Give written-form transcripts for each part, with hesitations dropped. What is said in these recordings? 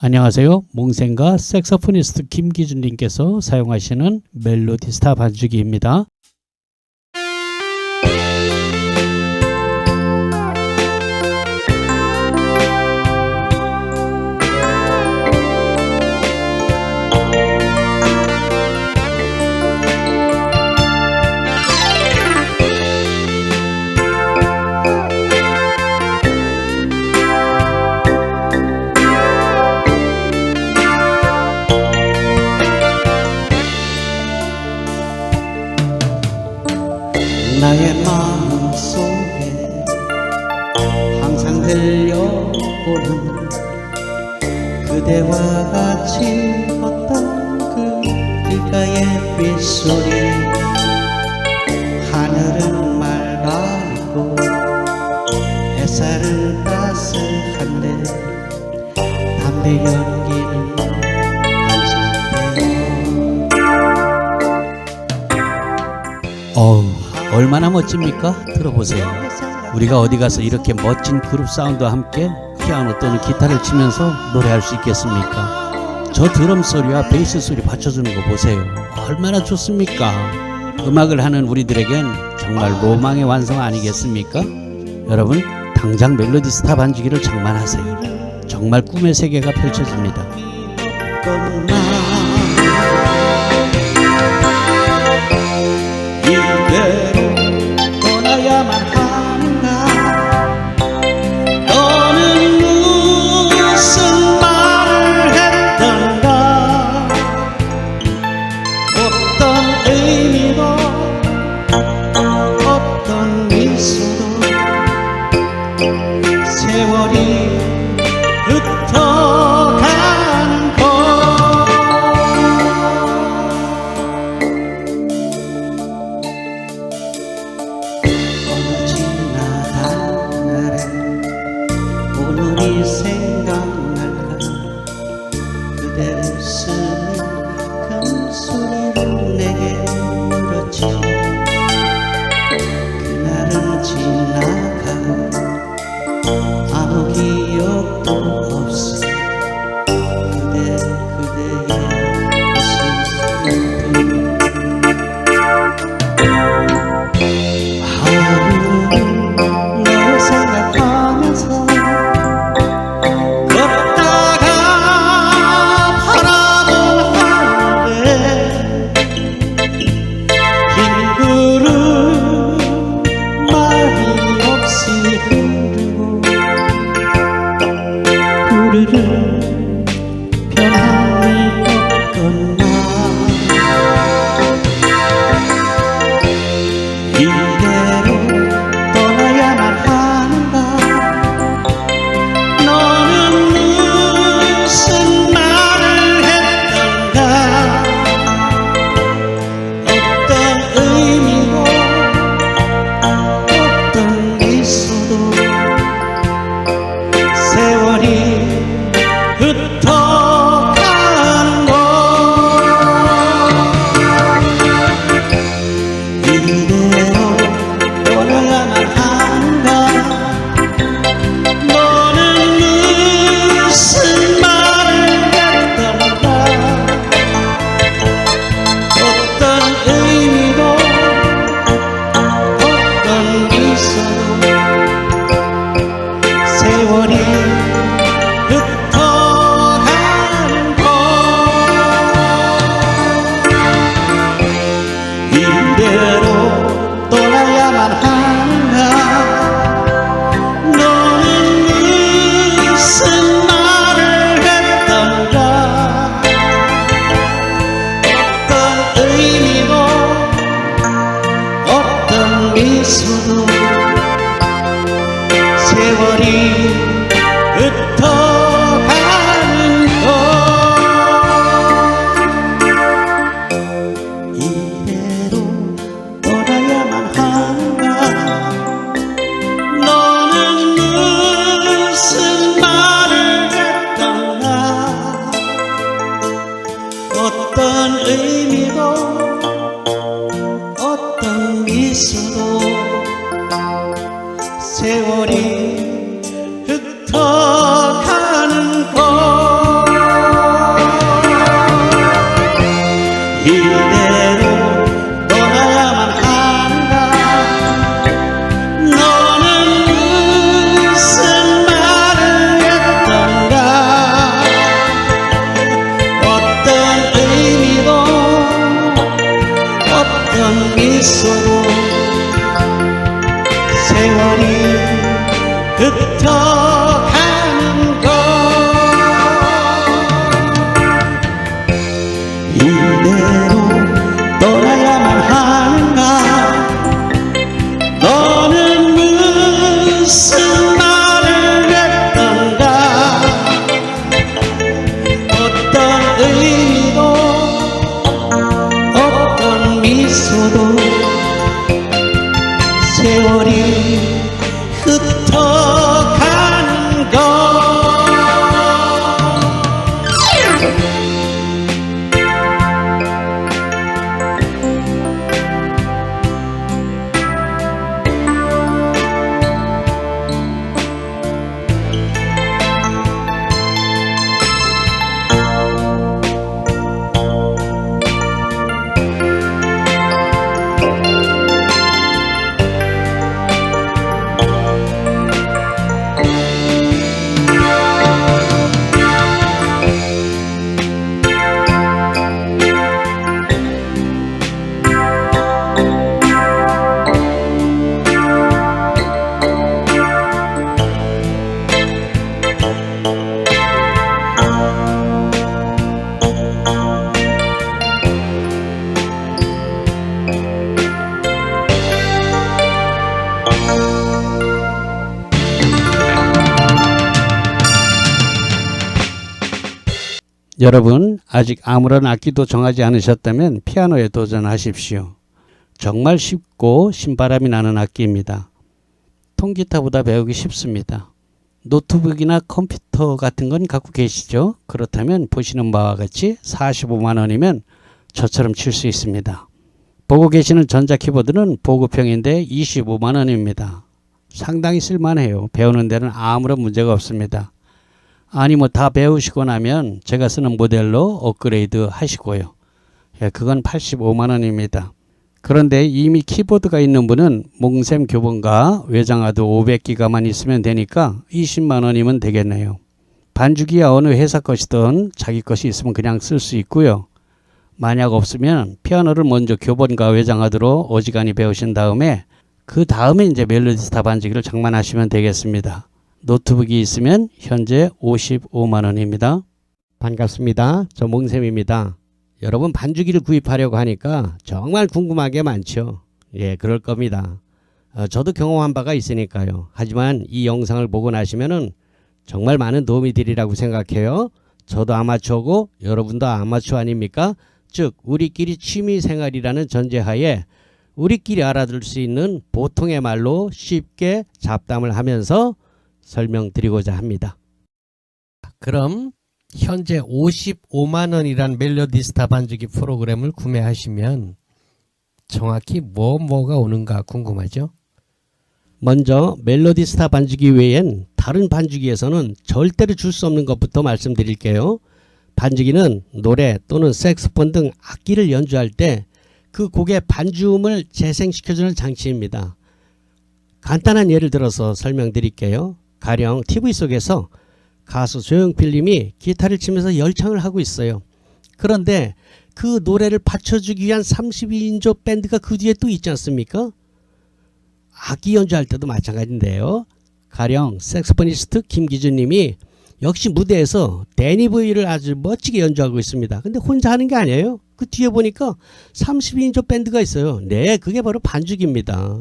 안녕하세요. 몽생가 색소포니스트 김기준님께서 사용하시는 멜로디스타 반주기입니다. 나의 마음속에 항상 들려오는 그대와 같이 걷던 그 길가의 빗소리. 하늘은 맑고 햇살은 따스한데 담배 연기는 한산돼요. 얼마나 멋집니까? 들어보세요. 우리가 어디 가서 이렇게 멋진 그룹 사운드와 함께 피아노 또는 기타를 치면서 노래할 수 있겠습니까? 저 드럼 소리와 베이스 소리 받쳐주는 거 보세요. 얼마나 좋습니까? 음악을 하는 우리들에겐 정말 로망의 완성 아니겠습니까? 여러분, 당장 멜로디스타 반주기를 장만하세요. 정말 꿈의 세계가 펼쳐집니다. 이대로 떠나야만 하는가? 너는 무슨 말을 했던가? 어떤 의미도 어떤 미소도 세월이 흩어가는 것. 오늘이 생각날까? 그대 웃으며 큰 소리로 내게 물었지. 그날은 지나가고 아무 기억도 없어. 그대의 웃음뿐. 하루는 너를 생각하면서 변함이 없던 나. 이대로 떠나야만 하는가? 너는 무슨 말을 했던가? 어떤 의미로 어떤 미소도 세월이 흩어가는 것. 이대로 떠나야만 하는가? 너는 무슨 말을 했던가? 어떤 의미도 어떤 미소도 세월이 흩어가는 있어도 세월이 흩어가는 것. 여러분 아직 아무런 악기도 정하지 않으셨다면 피아노에 도전하십시오. 정말 쉽고 신바람이 나는 악기입니다. 통기타보다 배우기 쉽습니다. 노트북이나 컴퓨터 같은 건 갖고 계시죠? 그렇다면 보시는 바와 같이 45만 원이면 저처럼 칠 수 있습니다. 보고 계시는 전자키보드는 보급형인데 25만 원입니다. 상당히 쓸만해요. 배우는 데는 아무런 문제가 없습니다. 아니 뭐 다 배우시고 나면 제가 쓰는 모델로 업그레이드 하시고요. 그건 85만 원입니다. 그런데 이미 키보드가 있는 분은 몽샘 교본과 외장하드 500기가만 있으면 되니까 20만 원이면 되겠네요. 반주기야 어느 회사 것이든 자기 것이 있으면 그냥 쓸 수 있고요. 만약 없으면 피아노를 먼저 교본과 외장하드로 어지간히 배우신 다음에 그 다음에 이제 멜로디스타 반주기를 장만하시면 되겠습니다. 노트북이 있으면 현재 55만 원입니다. 반갑습니다. 저 몽샘입니다. 여러분 반주기를 구입하려고 하니까 정말 궁금한 게 많죠. 예, 그럴 겁니다. 저도 경험한 바가 있으니까요. 하지만 이 영상을 보고 나시면은 정말 많은 도움이 되리라고 생각해요. 저도 아마추어고 여러분도 아마추어 아닙니까? 즉 우리끼리 취미생활이라는 전제하에 우리끼리 알아들 수 있는 보통의 말로 쉽게 잡담을 하면서 설명드리고자 합니다. 그럼 현재 55만 원이란 멜로디스타 반주기 프로그램을 구매하시면 정확히 뭐가 오는가 궁금하죠? 먼저 멜로디스타 반주기 외엔 다른 반주기에서는 절대로 줄 수 없는 것부터 말씀드릴게요. 반주기는 노래 또는 색소폰 등 악기를 연주할 때 그 곡의 반주음을 재생시켜주는 장치입니다. 간단한 예를 들어서 설명드릴게요. 가령 TV 속에서 가수 조용필 님이 기타를 치면서 열창을 하고 있어요. 그런데 그 노래를 받쳐주기 위한 32인조 밴드가 그 뒤에 또 있지 않습니까? 악기 연주할 때도 마찬가지인데요. 가령 색소포니스트 김기준 님이 역시 무대에서 데니보이를 아주 멋지게 연주하고 있습니다. 근데 혼자 하는 게 아니에요. 그 뒤에 보니까 32인조 밴드가 있어요. 네, 그게 바로 반주기입니다.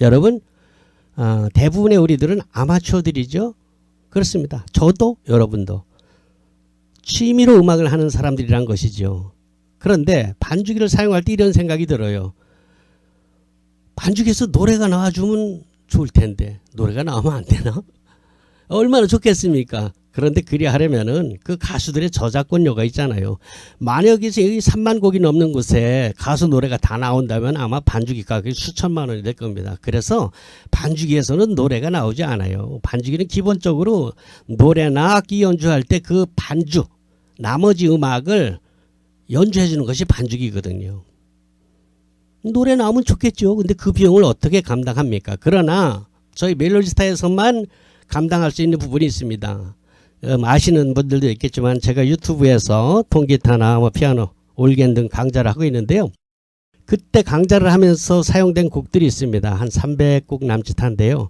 여러분 대부분의 우리들은 아마추어들이죠. 그렇습니다. 저도 여러분도 취미로 음악을 하는 사람들이란 것이죠. 그런데 반주기를 사용할 때 이런 생각이 들어요. 반주기에서 노래가 나와주면 좋을 텐데 노래가 나오면 안 되나? 얼마나 좋겠습니까? 그런데 그리 하려면은 그 가수들의 저작권료가 있잖아요. 만약에 여기 3만 곡이 넘는 곳에 가수 노래가 다 나온다면 아마 반주기 가격이 수천만 원이 될 겁니다. 그래서 반주기에서는 노래가 나오지 않아요. 반주기는 기본적으로 노래나 악기 연주할 때 그 반주, 나머지 음악을 연주해 주는 것이 반주기거든요. 노래 나오면 좋겠죠. 근데 그 비용을 어떻게 감당합니까? 그러나 저희 멜로디스타에서만 감당할 수 있는 부분이 있습니다. 아시는 분들도 있겠지만 제가 유튜브에서 통기타나 뭐 피아노, 올겐 등 강좌를 하고 있는데요. 그때 강좌를 하면서 사용된 곡들이 있습니다. 한 300곡 남짓한데요.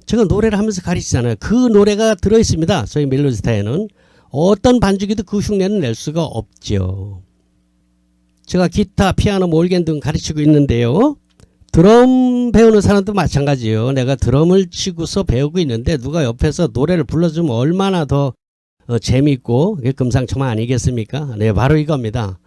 제가 노래를 하면서 가르치잖아요. 그 노래가 들어있습니다. 저희 멜로디스타에는. 어떤 반주기도 그 흉내는 낼 수가 없죠. 제가 기타, 피아노, 올겐 등 가르치고 있는데요. 드럼 배우는 사람도 마찬가지예요. 내가 드럼을 치고서 배우고 있는데 누가 옆에서 노래를 불러주면 얼마나 더 재미있고 그게 금상첨화 아니겠습니까? 네, 바로 이겁니다.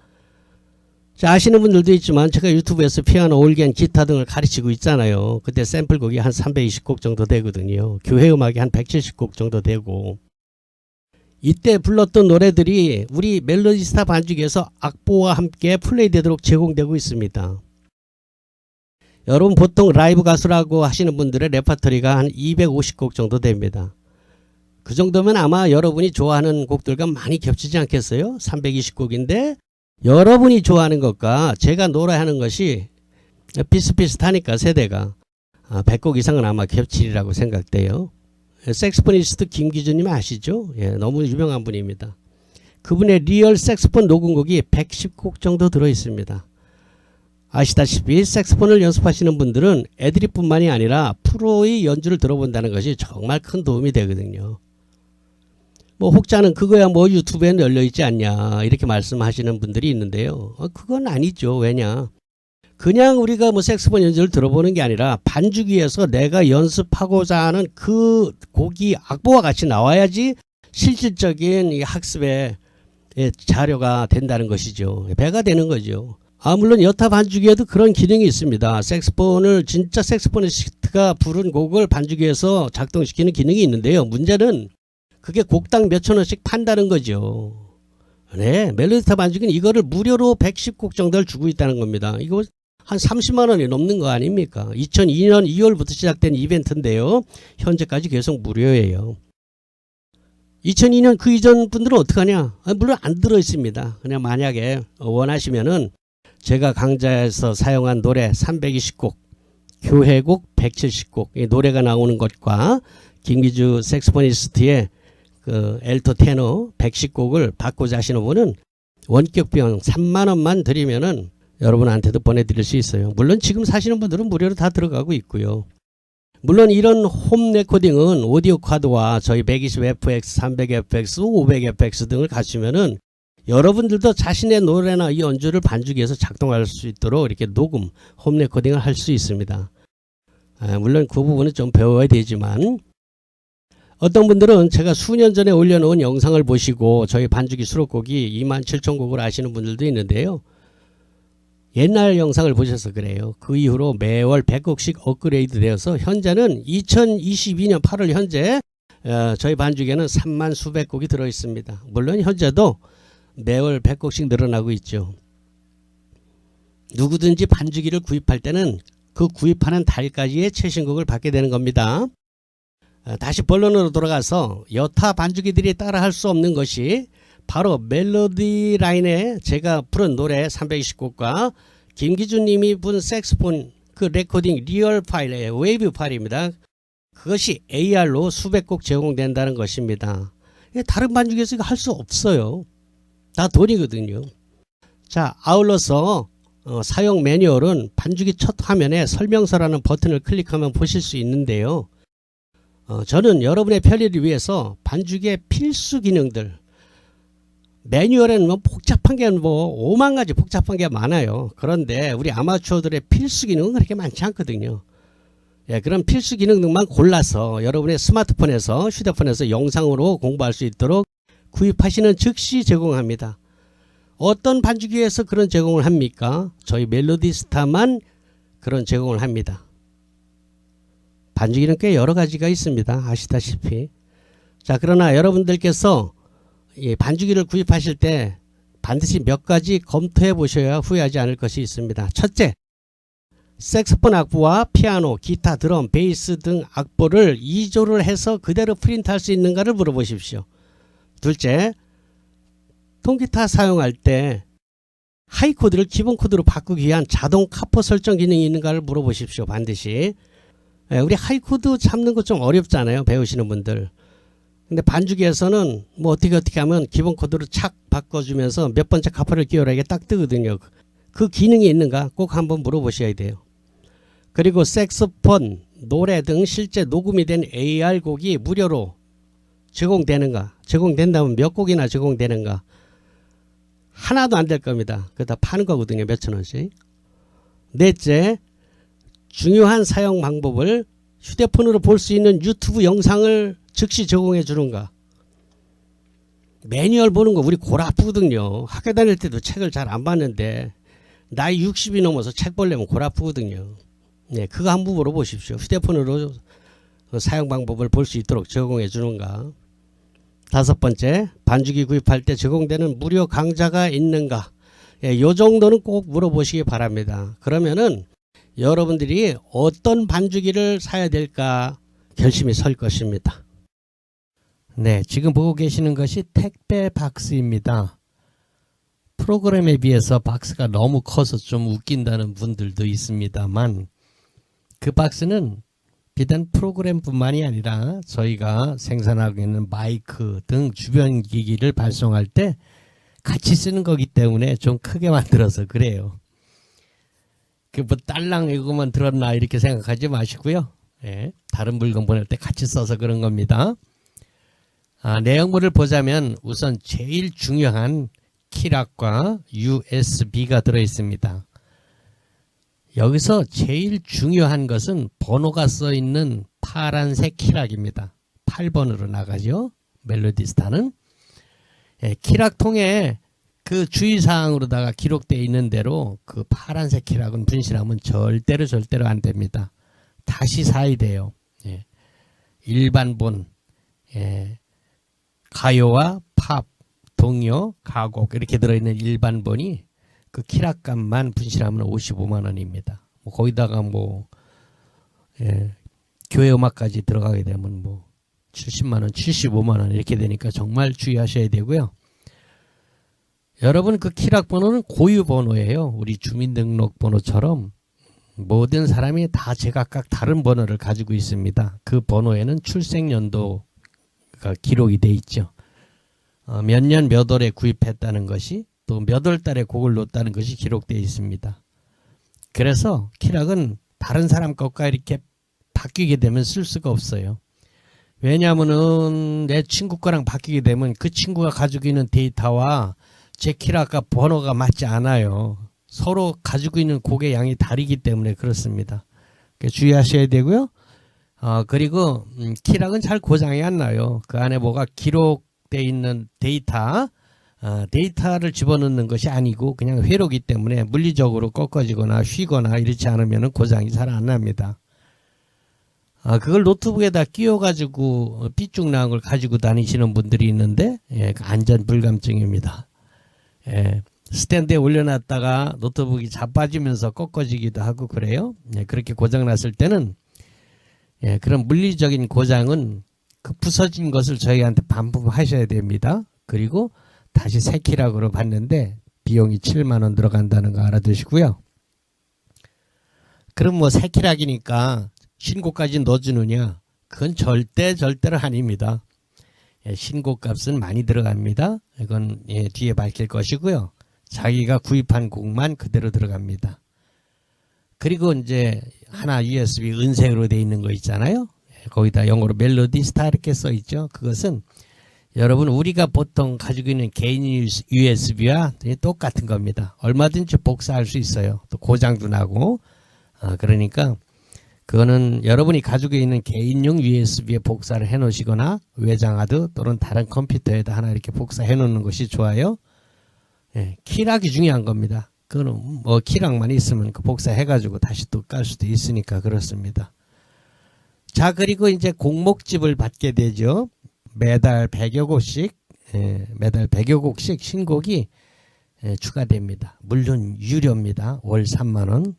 자, 아시는 분들도 있지만 제가 유튜브에서 피아노, 올겐, 기타 등을 가르치고 있잖아요. 그때 샘플곡이 한 320곡 정도 되거든요. 교회 음악이 한 170곡 정도 되고, 이때 불렀던 노래들이 우리 멜로디스타 반주기에서 악보와 함께 플레이되도록 제공되고 있습니다. 여러분 보통 라이브 가수라고 하시는 분들의 레퍼토리가 한 250곡 정도 됩니다. 그 정도면 아마 여러분이 좋아하는 곡들과 많이 겹치지 않겠어요? 320곡인데 여러분이 좋아하는 것과 제가 노래하는 것이 비슷비슷하니까 세대가 100곡 이상은 아마 겹치리라고 생각돼요. 색스포니스트 김기준님 아시죠? 예, 너무 유명한 분입니다. 그분의 리얼 색스폰 녹음곡이 110곡 정도 들어있습니다. 아시다시피 색스폰을 연습하시는 분들은 애드립뿐만이 아니라 프로의 연주를 들어본다는 것이 정말 큰 도움이 되거든요. 뭐 혹자는 그거야 뭐 유튜브에 널려있지 않냐 이렇게 말씀하시는 분들이 있는데요. 그건 아니죠. 왜냐? 그냥 우리가 뭐 색스폰 연주를 들어보는 게 아니라 반주기에서 내가 연습하고자 하는 그 곡이 악보와 같이 나와야지 실질적인 이 학습의 자료가 된다는 것이죠. 배가 되는 거죠. 물론 여타 반주기에도 그런 기능이 있습니다. 색스폰을 진짜 색스포니스트가 부른 곡을 반주기에서 작동시키는 기능이 있는데요. 문제는 그게 곡당 몇천 원씩 판다는 거죠. 네, 멜로디스타 반주기는 이거를 무료로 110곡 정도를 주고 있다는 겁니다. 이거 한 30만 원이 넘는 거 아닙니까? 2002년 2월부터 시작된 이벤트인데요. 현재까지 계속 무료예요. 2002년 그 이전 분들은 어떡하냐? 물론 안 들어있습니다. 그냥 만약에 원하시면은 제가 강좌에서 사용한 노래 320곡, 교회곡 170곡, 이 노래가 나오는 것과 김기주 색스포니스트의 그 엘토 테너 110곡을 받고자 하시는 분은 원격 비용 3만 원만 드리면은 여러분한테도 보내드릴 수 있어요. 물론 지금 사시는 분들은 무료로 다 들어가고 있고요. 물론 이런 홈 레코딩은 오디오 카드와 저희 120fx, 300fx, 500fx 등을 갖추면은 여러분들도 자신의 노래나 이 연주를 반주기에서 작동할 수 있도록 이렇게 녹음, 홈 레코딩을 할 수 있습니다. 물론 그 부분은 좀 배워야 되지만 어떤 분들은 제가 수년 전에 올려놓은 영상을 보시고 저희 반주기 수록곡이 27,000곡을 아시는 분들도 있는데요. 옛날 영상을 보셔서 그래요. 그 이후로 매월 100곡씩 업그레이드 되어서 현재는 2022년 8월 현재 저희 반주기에는 3만 수백 곡이 들어있습니다. 물론 현재도 매월 100곡씩 늘어나고 있죠. 누구든지 반주기를 구입할 때는 그 구입하는 달까지의 최신곡을 받게 되는 겁니다. 다시 본론으로 돌아가서 여타 반주기들이 따라할 수 없는 것이 바로 멜로디 라인에 제가 부른 노래 320곡과 김기준 님이 부른 색스폰 그 레코딩 리얼 파일의 웨이브 파일입니다. 그것이 AR로 수백 곡 제공된다는 것입니다. 다른 반주기에서 할 수 없어요. 다 돈이거든요. 자, 아울러서 사용 매뉴얼은 반주기 첫 화면에 설명서라는 버튼을 클릭하면 보실 수 있는데요. 저는 여러분의 편리를 위해서 반주기의 필수 기능들, 매뉴얼에는 뭐 복잡한 게 뭐 5만 가지 복잡한 게 많아요. 그런데 우리 아마추어들의 필수 기능은 그렇게 많지 않거든요. 예, 그런 필수 기능들만 골라서 여러분의 스마트폰에서 휴대폰에서 영상으로 공부할 수 있도록 구입하시는 즉시 제공합니다. 어떤 반주기에서 그런 제공을 합니까? 저희 멜로디스타만 그런 제공을 합니다. 반주기는 꽤 여러 가지가 있습니다. 아시다시피. 자, 그러나 여러분들께서 이 반주기를 구입하실 때 반드시 몇 가지 검토해 보셔야 후회하지 않을 것이 있습니다. 첫째, 색스폰 악보와 피아노, 기타, 드럼, 베이스 등 악보를 2조를 해서 그대로 프린트할 수 있는가를 물어보십시오. 둘째, 통기타 사용할 때 하이 코드를 기본 코드로 바꾸기 위한 자동 카포 설정 기능이 있는가를 물어보십시오. 반드시. 우리 하이 코드 잡는 거 좀 어렵잖아요. 배우시는 분들. 근데 반주기에서는 뭐 어떻게 하면 기본 코드로 착 바꿔주면서 몇 번째 카포를 끼워라 이게 딱 뜨거든요. 그 기능이 있는가 꼭 한번 물어보셔야 돼요. 그리고 색소폰, 노래 등 실제 녹음이 된 AR 곡이 무료로 제공되는가, 제공된다면 몇 곡이나 제공되는가, 하나도 안 될 겁니다. 그거 다 파는 거거든요. 몇천 원씩. 넷째, 중요한 사용 방법을 휴대폰으로 볼 수 있는 유튜브 영상을 즉시 제공해 주는가. 매뉴얼 보는 거 우리 골 아프거든요. 학교 다닐 때도 책을 잘 안 봤는데 나이 60이 넘어서 책 보려면 골 아프거든요. 네, 그거 한번 물어보십시오. 휴대폰으로 사용 방법을 볼 수 있도록 제공해 주는가. 5번째, 반죽이 구입할 때 제공되는 무료 강좌가 있는가. 예, 요 정도는 꼭 물어보시기 바랍니다. 그러면은 여러분들이 어떤 반죽기를 사야 될까 결심이 설 것입니다. 네, 지금 보고 계시는 것이 택배 박스입니다. 프로그램에 비해서 박스가 너무 커서 좀 웃긴다는 분들도 있습니다만, 그 박스는 비단 프로그램뿐만이 아니라 저희가 생산하고 있는 마이크 등 주변 기기를 발송할 때 같이 쓰는 거기 때문에 좀 크게 만들어서 그래요. 그 뭐 딸랑 이거만 들었나 이렇게 생각하지 마시고요. 예, 다른 물건 보낼 때 같이 써서 그런 겁니다. 내용물을 보자면 우선 제일 중요한 키락과 USB가 들어있습니다. 여기서 제일 중요한 것은 번호가 써있는 파란색 키락입니다. 8번으로 나가죠. 멜로디스타는. 예, 키락통에 그 주의사항으로다가 기록되어 있는 대로 그 파란색 키락은 분실하면 절대로 안 됩니다. 다시 사야 돼요. 예, 일반본, 예, 가요와 팝, 동요, 가곡 이렇게 들어있는 일반본이 그 키락값만 분실하면 55만원입니다. 뭐 거기다가 뭐 예, 교회 음악까지 들어가게 되면 뭐 70만원, 75만원 이렇게 되니까 정말 주의하셔야 되고요. 여러분 그 키락 번호는 고유 번호예요. 우리 주민등록번호처럼 모든 사람이 다 제각각 다른 번호를 가지고 있습니다. 그 번호에는 출생연도가 기록이 돼 있죠. 몇 년 몇 월에 구입했다는 것이 또 몇 월 달에 그걸 놓았다는 것이 기록되어 있습니다. 그래서 키락은 다른 사람 것과 이렇게 바뀌게 되면 쓸 수가 없어요. 왜냐하면은 내 친구 거랑 바뀌게 되면 그 친구가 가지고 있는 데이터와 제 키락과 번호가 맞지 않아요. 서로 가지고 있는 곡의 양이 다르기 때문에 그렇습니다. 주의하셔야 되고요. 그리고 키락은 잘 고장이 안 나요. 그 안에 뭐가 기록되어 있는 데이터를 집어넣는 것이 아니고 그냥 회로기 때문에 물리적으로 꺾어지거나 휘거나 이렇지 않으면 고장이 잘 안 납니다. 그걸 노트북에다 끼워가지고 삐쭉 나온 걸 가지고 다니시는 분들이 있는데 예, 안전 불감증입니다. 예, 스탠드에 올려놨다가 노트북이 자빠지면서 꺾어지기도 하고 그래요. 예, 그렇게 고장났을 때는 예, 그런 물리적인 고장은 그 부서진 것을 저희한테 반품하셔야 됩니다. 그리고 다시 새 키락으로 받는데 비용이 7만원 들어간다는 거 알아두시고요. 그럼 뭐 새 키락이니까 신고까지 넣어주느냐? 그건 절대로 아닙니다. 예, 신고값은 많이 들어갑니다. 이건 예, 뒤에 밝힐 것이고요. 자기가 구입한 곡만 그대로 들어갑니다. 그리고 이제 하나 USB 은색으로 되어 있는 거 있잖아요. 예, 거기다 영어로 멜로디스타 이렇게 써 있죠. 그것은 여러분 우리가 보통 가지고 있는 개인 USB와 똑같은 겁니다. 얼마든지 복사할 수 있어요. 또 고장도 나고. 그러니까 그거는 여러분이 가지고 있는 개인용 USB에 복사를 해 놓으시거나 외장하드 또는 다른 컴퓨터에다 하나 이렇게 복사해 놓는 것이 좋아요. 예, 키락이 중요한 겁니다. 그거는 뭐 키락만 있으면 그 복사해 가지고 다시 또 깔 수도 있으니까 그렇습니다. 자, 그리고 이제 곡목집을 받게 되죠. 매달 100여 곡씩 매달 100여 곡씩 신곡이 추가됩니다. 물론 유료입니다. 월 3만원.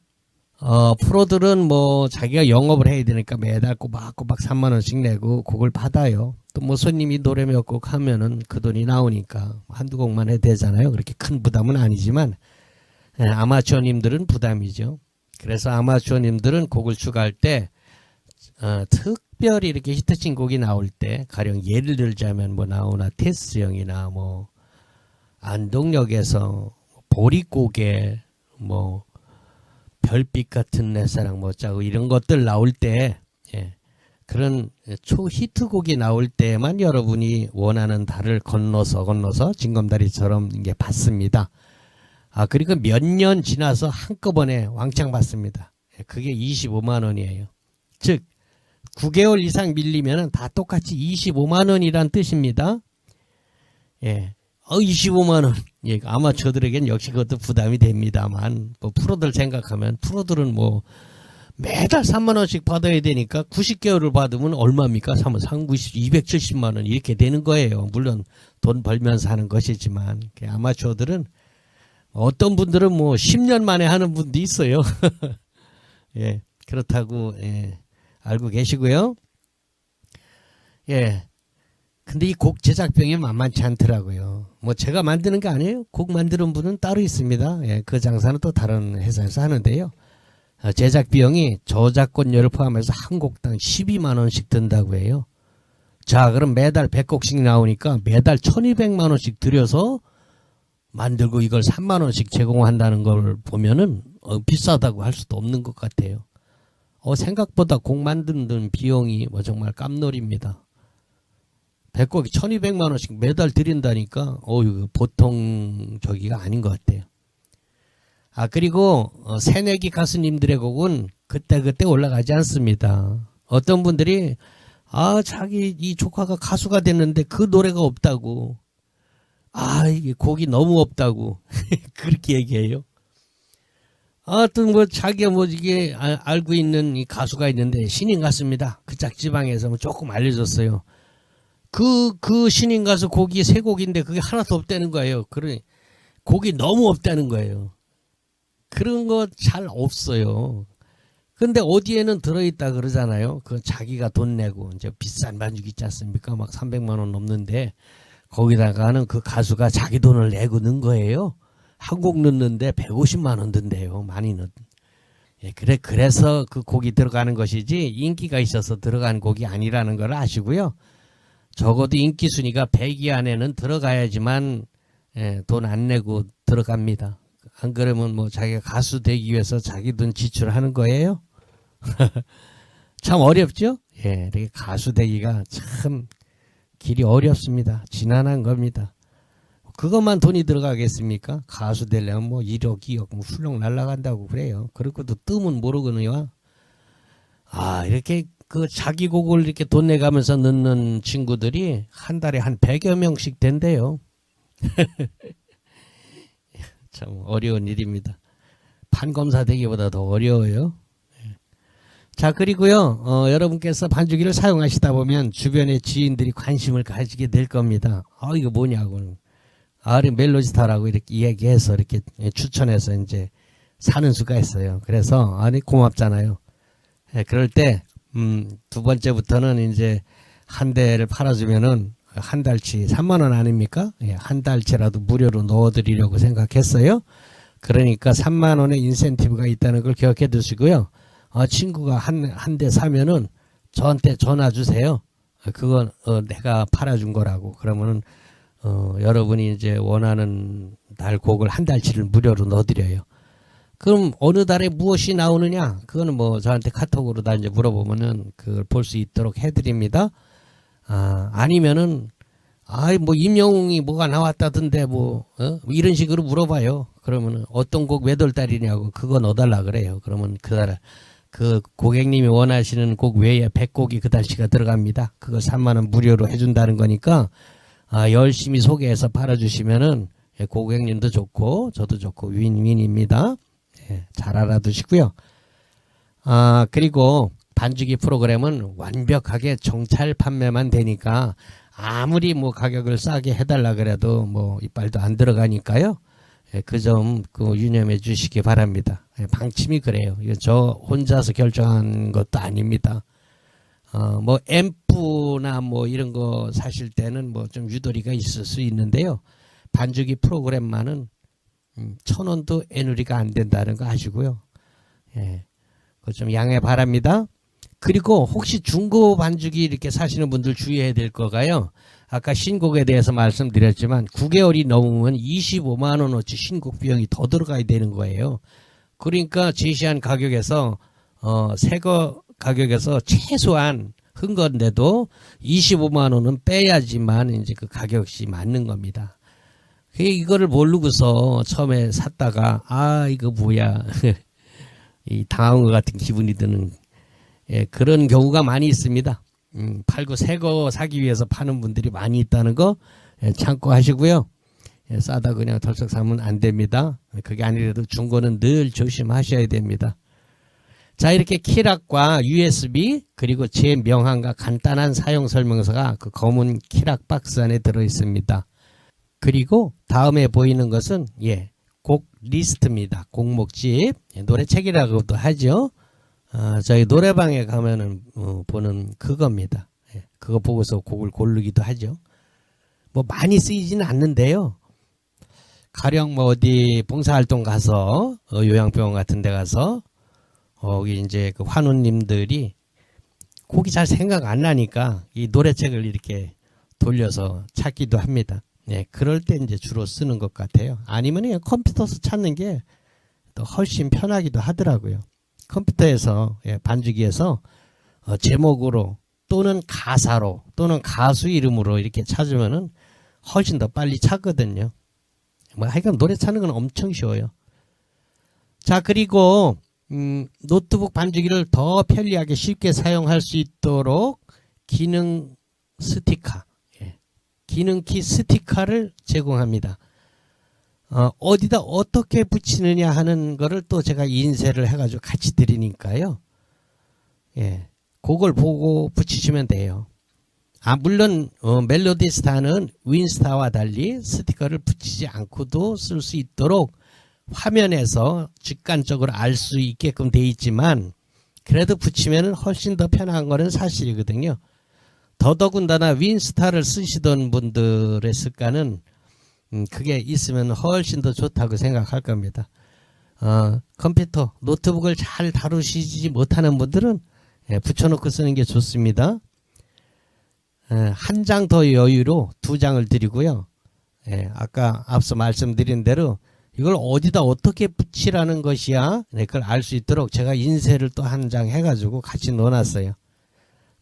프로들은 뭐 자기가 영업을 해야 되니까 매달 꼬박꼬박 3만원씩 내고 곡을 받아요. 또 뭐 손님이 노래 몇 곡 하면은 그 돈이 나오니까 한두 곡만 해도 되잖아요. 그렇게 큰 부담은 아니지만 아마추어님들은 부담이죠. 그래서 아마추어님들은 곡을 추가할 때 특별히 이렇게 히트친 곡이 나올 때 가령 예를 들자면 뭐 나오나 테스형이나 뭐 안동역에서 보릿고개 뭐 별빛 같은 내 사랑 못자고 이런 것들 나올 때 예, 그런 초히트곡이 나올 때만 여러분이 원하는 달을 건너서 징검다리처럼 이게 받습니다. 그리고 몇 년 지나서 한꺼번에 왕창 받습니다. 그게 25만원이에요. 즉 9개월 이상 밀리면 다 똑같이 25만원이란 뜻입니다. 예. 25만원. 예, 아마추어들에겐 역시 그것도 부담이 됩니다만, 뭐 프로들 생각하면, 프로들은 뭐 매달 3만 원씩 받아야 되니까 90개월을 받으면 얼마입니까? 상부 270만 원 이렇게 되는 거예요. 물론 돈 벌면서 하는 것이지만, 아마추어들은 어떤 분들은 뭐 10년 만에 하는 분도 있어요. 예, 그렇다고 예, 알고 계시고요. 예. 근데 이 곡 제작비용이 만만치 않더라고요. 뭐 제가 만드는 게 아니에요. 곡 만드는 분은 따로 있습니다. 예, 그 장사는 또 다른 회사에서 하는데요. 제작비용이 저작권료를 포함해서 한 곡당 12만 원씩 든다고 해요. 자, 그럼 매달 100곡씩 나오니까 매달 1200만 원씩 들여서 만들고 이걸 3만 원씩 제공한다는 걸 보면은 비싸다고 할 수도 없는 것 같아요. 생각보다 곡 만드는 비용이 뭐 정말 깜놀입니다. 100곡이 1200만 원씩 매달 드린다니까 이거 보통 저기가 아닌 것 같아요. 그리고 새내기 가수님들의 곡은 그때그때 올라가지 않습니다. 어떤 분들이 자기 이 조카가 가수가 됐는데 그 노래가 없다고, 이게 곡이 너무 없다고 그렇게 얘기해요. 또 뭐 자기가 뭐 이게 알고 있는 이 가수가 있는데 신인 가수입니다. 그 짝지방에서 뭐 조금 알려줬어요. 그 신인 가수 곡이 3곡인데 그게 하나도 없다는 거예요. 그래, 곡이 너무 없다는 거예요. 그런 거 잘 없어요. 근데 어디에는 들어있다 그러잖아요. 그 자기가 돈 내고 이제 비싼 반죽 있지 않습니까? 막 300만 원 넘는데 거기다가는 그 가수가 자기 돈을 내고 넣은 거예요. 한 곡 넣는데 150만 원 든대요. 많이 넣. 예, 그래서 그 곡이 들어가는 것이지 인기가 있어서 들어간 곡이 아니라는 걸 아시고요. 적어도 인기 순위가 100위 안에는 들어가야지만 돈 안 내고 들어갑니다. 안 그러면 뭐 자기가 가수 되기 위해서 자기 돈 지출하는 거예요. 참 어렵죠? 예, 이렇게 가수 되기가 참 길이 어렵습니다. 지난한 겁니다. 그것만 돈이 들어가겠습니까? 가수 되려면 뭐 1억, 2억 뭐 훌렁 날아간다고 그래요. 그렇고도 뜸은 모르거든요. 이렇게 그 자기 곡을 이렇게 돈 내가면서 넣는 친구들이 한 달에 한 100여 명씩 된대요. 참 어려운 일입니다. 판검사 되기보다 더 어려워요. 자, 그리고요, 여러분께서 반주기를 사용하시다 보면 주변의 지인들이 관심을 가지게 될 겁니다. 이거 뭐냐고. 멜로디스타라고 이렇게 이야기해서 이렇게 추천해서 이제 사는 수가 있어요. 그래서, 고맙잖아요. 그럴 때, 두 번째부터는 이제 한 대를 팔아주면은 한 달치 3만 원 아닙니까? 한 달치라도 무료로 넣어드리려고 생각했어요. 그러니까 3만 원의 인센티브가 있다는 걸 기억해 두시고요. 친구가 한 대 사면은 저한테 전화 주세요. 그건 내가 팔아준 거라고. 그러면은 여러분이 이제 원하는 달 곡을 한 달치를 무료로 넣어드려요. 그럼 어느 달에 무엇이 나오느냐? 그거는 뭐 저한테 카톡으로 다 이제 물어보면은 그걸 볼 수 있도록 해드립니다. 아니면은 뭐 임영웅이 뭐가 나왔다던데 뭐 이런 식으로 물어봐요. 그러면은 어떤 곡 몇 월 달이냐고 그거 넣어달라 그래요. 그러면 그 고객님이 원하시는 곡 외에 100곡이 그 달치가 들어갑니다. 그거 3만 원 무료로 해준다는 거니까 열심히 소개해서 팔아주시면은 고객님도 좋고 저도 좋고 윈윈입니다. 잘 알아두시고요. 그리고 반주기 프로그램은 완벽하게 정찰 판매만 되니까 아무리 뭐 가격을 싸게 해달라 그래도 뭐 이빨도 안 들어가니까요. 그 점 유념해 주시기 바랍니다. 방침이 그래요. 이거 저 혼자서 결정한 것도 아닙니다. 뭐 앰프나 뭐 이런 거 사실 때는 뭐 좀 유도리가 있을 수 있는데요. 반주기 프로그램만은 1,000원도 애누리가 안 된다는 거 아시고요. 그거 좀 양해 바랍니다. 그리고 혹시 중고 반주기 이렇게 사시는 분들 주의해야 될 거가요. 아까 신곡에 대해서 말씀드렸지만 9개월이 넘으면 25만 원어치 신곡 비용이 더 들어가야 되는 거예요. 그러니까 제시한 가격에서 새거 가격에서 최소한 한 건데도 25만 원은 빼야지만 이제 그 가격이 맞는 겁니다. 이거를 모르고서 처음에 샀다가 이거 뭐야 이 당한 것 같은 기분이 드는 그런 경우가 많이 있습니다. 팔고 새 거 사기 위해서 파는 분들이 많이 있다는 거 참고하시고요. 싸다 그냥 덜썩 사면 안 됩니다. 그게 아니라도 중고는 늘 조심하셔야 됩니다. 자, 이렇게 키락과 USB 그리고 제 명함과 간단한 사용 설명서가 그 검은 키락 박스 안에 들어 있습니다. 그리고 다음에 보이는 것은 곡 리스트입니다. 곡목집, 노래책이라고도 하죠. 저희 노래방에 가면은 보는 그겁니다. 그거 보고서 곡을 고르기도 하죠. 뭐 많이 쓰이지는 않는데요. 가령 뭐 어디 봉사활동 가서 요양병원 같은 데 가서 거기 이제 그 환우님들이 곡이 잘 생각 안 나니까 이 노래책을 이렇게 돌려서 찾기도 합니다. 그럴 때 이제 주로 쓰는 것 같아요. 아니면 그냥 컴퓨터에서 찾는 게 또 훨씬 편하기도 하더라고요. 컴퓨터에서 반주기에서 제목으로 또는 가사로 또는 가수 이름으로 이렇게 찾으면은 훨씬 더 빨리 찾거든요. 뭐 하여간 노래 찾는 건 엄청 쉬워요. 자, 그리고 노트북 반주기를 더 편리하게 쉽게 사용할 수 있도록 기능 스티커, 기능키 스티커를 제공합니다. 어디다 어떻게 붙이느냐 하는 거를 또 제가 인쇄를 해가지고 같이 드리니까요. 그걸 보고 붙이시면 돼요. 물론 멜로디스타는 윈스타와 달리 스티커를 붙이지 않고도 쓸 수 있도록 화면에서 직관적으로 알 수 있게끔 돼 있지만 그래도 붙이면 훨씬 더 편한 거는 사실이거든요. 더더군다나 윈스타를 쓰시던 분들의 습관은 그게 있으면 훨씬 더 좋다고 생각할 겁니다. 컴퓨터, 노트북을 잘 다루시지 못하는 분들은 붙여놓고 쓰는 게 좋습니다. 한 장 더 여유로 2장을 드리고요. 아까 앞서 말씀드린 대로 이걸 어디다 어떻게 붙이라는 것이야 그걸 알 수 있도록 제가 인쇄를 또 한 장 해가지고 같이 넣어놨어요.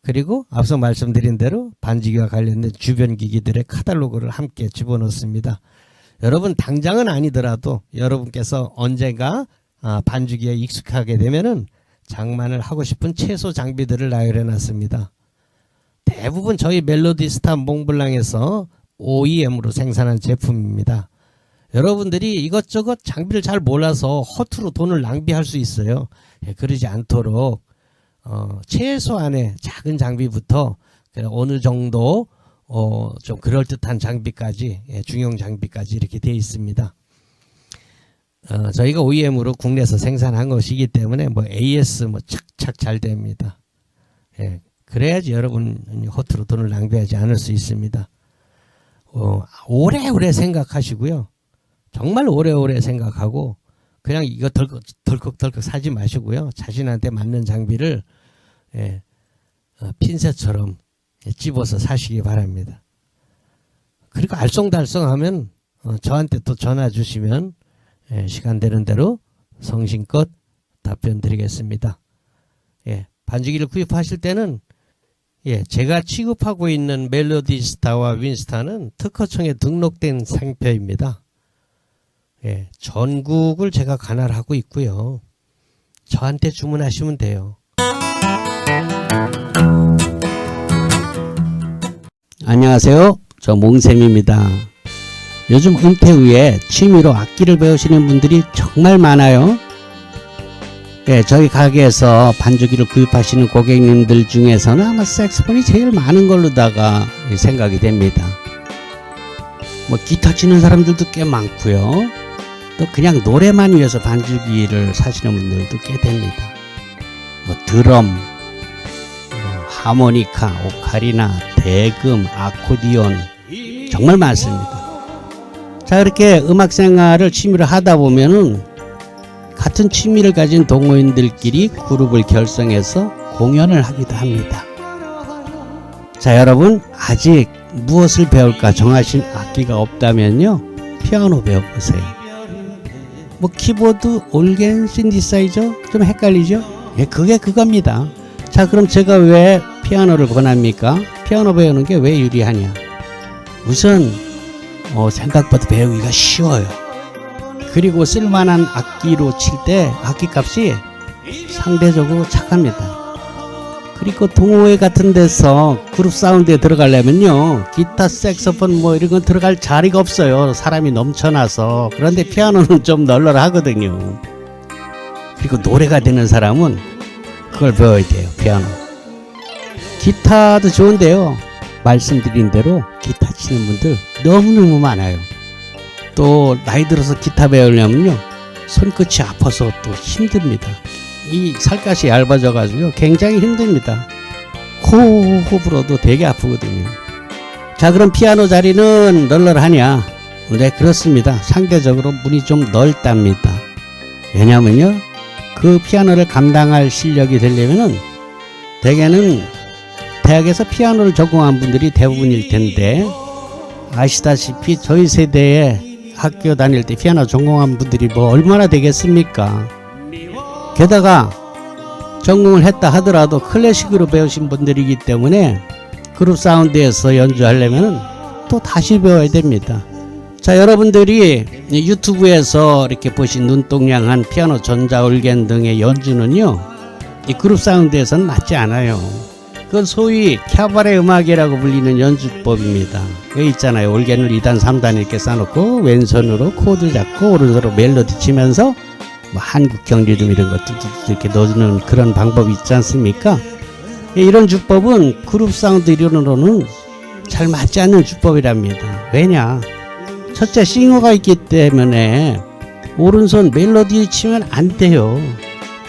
그리고 앞서 말씀드린 대로 반주기와 관련된 주변 기기들의 카탈로그를 함께 집어넣습니다. 여러분 당장은 아니더라도 여러분께서 언젠가 반주기에 익숙하게 되면은 장만을 하고 싶은 최소 장비들을 나열해놨습니다. 대부분 저희 멜로디스타 몽블랑에서 OEM으로 생산한 제품입니다. 여러분들이 이것저것 장비를 잘 몰라서 허투루 돈을 낭비할 수 있어요. 그러지 않도록 최소한의 작은 장비부터 어느 정도 좀 그럴듯한 장비까지, 중형 장비까지 이렇게 되어 있습니다. 저희가 OEM으로 국내에서 생산한 것이기 때문에 뭐 AS 뭐 착착 잘 됩니다. 그래야지 여러분 허투루 돈을 낭비하지 않을 수 있습니다. 오래오래 생각하시고요. 정말 오래오래 생각하고 그냥 이거 덜컥 사지 마시고요. 자신한테 맞는 장비를 핀셋처럼 집어서 사시기 바랍니다. 그리고 알쏭달쏭하면 저한테 또 전화 주시면 시간 되는 대로 성심껏 답변 드리겠습니다. 반주기를 구입하실 때는 제가 취급하고 있는 멜로디스타와 윈스타는 특허청에 등록된 상표입니다. 전국을 제가 관할하고 있고요. 저한테 주문하시면 돼요. 안녕하세요. 저 몽쌤입니다. 요즘 은퇴 후에 취미로 악기를 배우시는 분들이 정말 많아요. 저희 가게에서 반주기를 구입하시는 고객님들 중에서는 아마 색소폰이 제일 많은 걸로다가 생각이 됩니다. 뭐 기타 치는 사람들도 꽤 많고요. 또 그냥 노래만 위해서 반주기를 사시는 분들도 꽤 됩니다. 뭐 드럼, 하모니카, 오카리나, 대금, 아코디온 정말 많습니다. 자, 이렇게 음악 생활을 취미로 하다 보면은 같은 취미를 가진 동호인들끼리 그룹을 결성해서 공연을 하기도 합니다. 자, 여러분 아직 무엇을 배울까 정하신 악기가 없다면요, 피아노 배워보세요. 뭐 키보드, 올겐, 신디사이저 좀 헷갈리죠? 그게 그겁니다. 자, 그럼 제가 왜 피아노를 권합니까? 피아노 배우는 게 왜 유리하냐? 우선 생각보다 배우기가 쉬워요. 그리고 쓸만한 악기로 칠 때 악기값이 상대적으로 착합니다. 그리고 동호회 같은 데서 그룹 사운드에 들어가려면요, 기타, 색소폰 뭐 이런 건 들어갈 자리가 없어요. 사람이 넘쳐나서. 그런데 피아노는 좀 널널하거든요. 그리고 노래가 되는 사람은 그걸 배워야 돼요. 피아노. 기타도 좋은데요, 말씀드린 대로 기타 치는 분들 너무너무 많아요. 또 나이 들어서 기타 배우려면요, 손끝이 아파서 또 힘듭니다. 이 살갗이 얇아져 가지고 굉장히 힘듭니다. 호흡 불어도 되게 아프거든요. 자, 그럼 피아노 자리는 널널하냐? 네, 그렇습니다. 상대적으로 문이 좀 넓답니다. 왜냐면요, 그 피아노를 감당할 실력이 되려면은 대개는 대학에서 피아노를 전공한 분들이 대부분일 텐데, 아시다시피 저희 세대에 학교 다닐 때 피아노 전공한 분들이 뭐 얼마나 되겠습니까? 게다가 전공을 했다 하더라도 클래식으로 배우신 분들이기 때문에 그룹 사운드에서 연주하려면 또 다시 배워야 됩니다. 자, 여러분들이 유튜브에서 이렇게 보신 눈동냥한 피아노, 전자, 올겐 등의 연주는요, 이 그룹 사운드에서는 맞지 않아요. 그건 소위 캬바레 음악이라고 불리는 연주법입니다. 여기 있잖아요. 올겐을 2단, 3단 이렇게 쌓아놓고 왼손으로 코드 잡고 오른손으로 멜로디 치면서 뭐 한국형 리듬 이런 것도 이렇게 넣는 그런 방법이 있지 않습니까? 이런 주법은 그룹 사운드 이론으로는 잘 맞지 않는 주법이랍니다. 왜냐? 첫째, 싱어가 있기 때문에 오른손 멜로디 치면 안 돼요.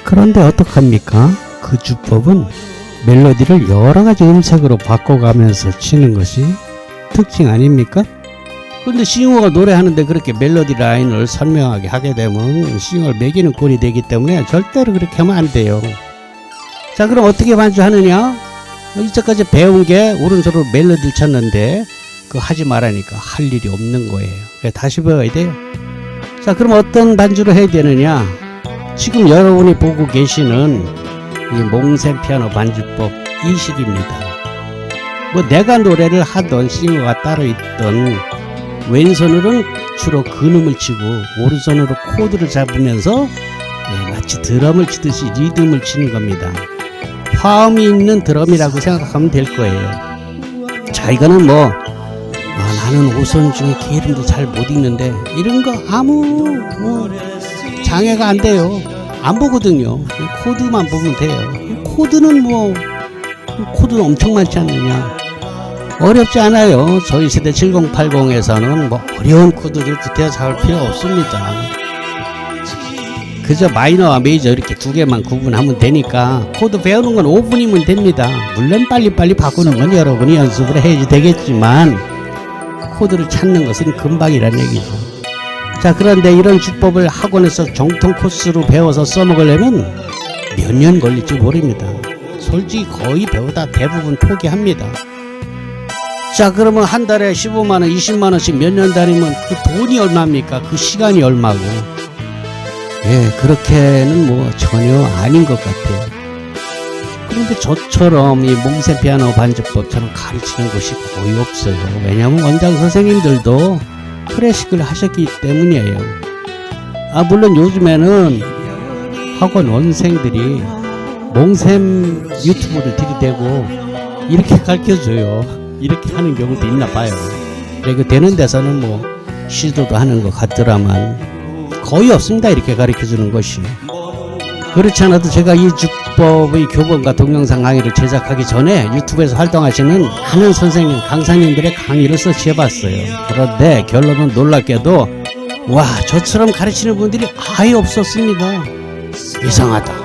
그런데 어떡합니까? 그 주법은 멜로디를 여러 가지 음색으로 바꿔가면서 치는 것이 특징 아닙니까? 근데 싱어가 노래하는데 그렇게 멜로디 라인을 선명하게 하게 되면 싱어를 매기는 꼴이 되기 때문에 절대로 그렇게 하면 안 돼요. 자, 그럼 어떻게 반주하느냐? 이제까지 배운 게 오른손으로 멜로디를 쳤는데 그거 하지 말라니까 할 일이 없는 거예요. 다시 배워야 돼요. 자, 그럼 어떤 반주를 해야 되느냐? 지금 여러분이 보고 계시는 이 몽셈 피아노 반주법 이 식입니다. 뭐 내가 노래를 하던 싱어가 따로 있던 왼손으로는 주로 근음을 치고 오른손으로 코드를 잡으면서 마치 드럼을 치듯이 리듬을 치는 겁니다. 화음이 있는 드럼이라고 생각하면 될 거예요. 자, 이거는 뭐 나는 오선 중에 개 이름도 잘 못 읽는데 이런 거 아무 장애가 안 돼요. 안 보거든요. 코드만 보면 돼요. 코드는 코드는 엄청 많지 않느냐. 어렵지 않아요. 저희 세대 7080에서는 뭐 어려운 코드를 구태여 잡을 필요 없습니다. 그저 마이너와 메이저 이렇게 두 개만 구분하면 되니까 코드 배우는 건 5분이면 됩니다. 물론 빨리빨리 바꾸는 건 여러분이 연습을 해야지 되겠지만 코드를 찾는 것은 금방이란 얘기죠. 자, 그런데 이런 주법을 학원에서 정통 코스로 배워서 써먹으려면 몇 년 걸릴지 모릅니다. 솔직히 거의 배우다 대부분 포기합니다. 자, 그러면 한 달에 15만원, 20만원씩 몇 년 다니면 그 돈이 얼마입니까? 그 시간이 얼마고. 그렇게는 뭐 전혀 아닌 것 같아요. 그런데 저처럼 이 몽셈 피아노 반주법처럼 가르치는 곳이 거의 없어요. 왜냐하면 원장 선생님들도 클래식을 하셨기 때문이에요. 물론 요즘에는 학원 원생들이 몽셈 유튜브를 들이대고 이렇게 가르쳐줘요. 이렇게 하는 경우도 있나 봐요. 그리고 되는 데서는 뭐 시도도 하는 것 같더라만 거의 없습니다. 이렇게 가르쳐주는 것이. 그렇지 않아도 제가 이 주법의 교본과 동영상 강의를 제작하기 전에 유튜브에서 활동하시는 많은 선생님, 강사님들의 강의를 서치해봤어요. 그런데 결론은 놀랍게도 저처럼 가르치는 분들이 아예 없었습니다. 이상하다.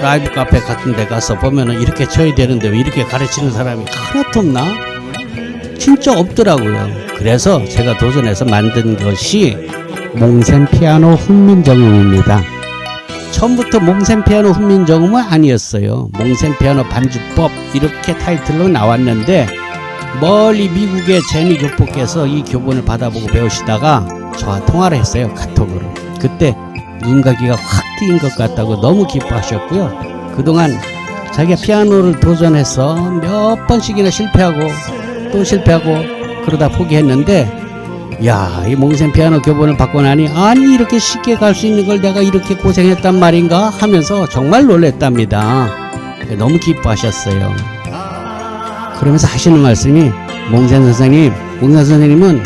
라이브 카페 같은 데 가서 보면은 이렇게 쳐야 되는데 왜 이렇게 가르치는 사람이 하나도 없나? 진짜 없더라고요. 그래서 제가 도전해서 만든 것이 몽셈 피아노 훈민정음입니다. 처음부터 몽셈 피아노 훈민정음은 아니었어요. 몽셈 피아노 반주법 이렇게 타이틀로 나왔는데 멀리 미국의 제니 교포께서 이 교본을 받아보고 배우시다가 저와 통화를 했어요. 카톡으로. 그때 눈가기가 확 트인 것 같다고 너무 기뻐하셨고요. 그동안 자기가 피아노를 도전해서 몇 번씩이나 실패하고 또 실패하고 그러다 포기했는데 이 몽셈 피아노 교본을 받고 나니 아니 이렇게 쉽게 갈 수 있는 걸 내가 이렇게 고생했단 말인가 하면서 정말 놀랬답니다. 너무 기뻐하셨어요. 그러면서 하시는 말씀이 몽샘 선생님은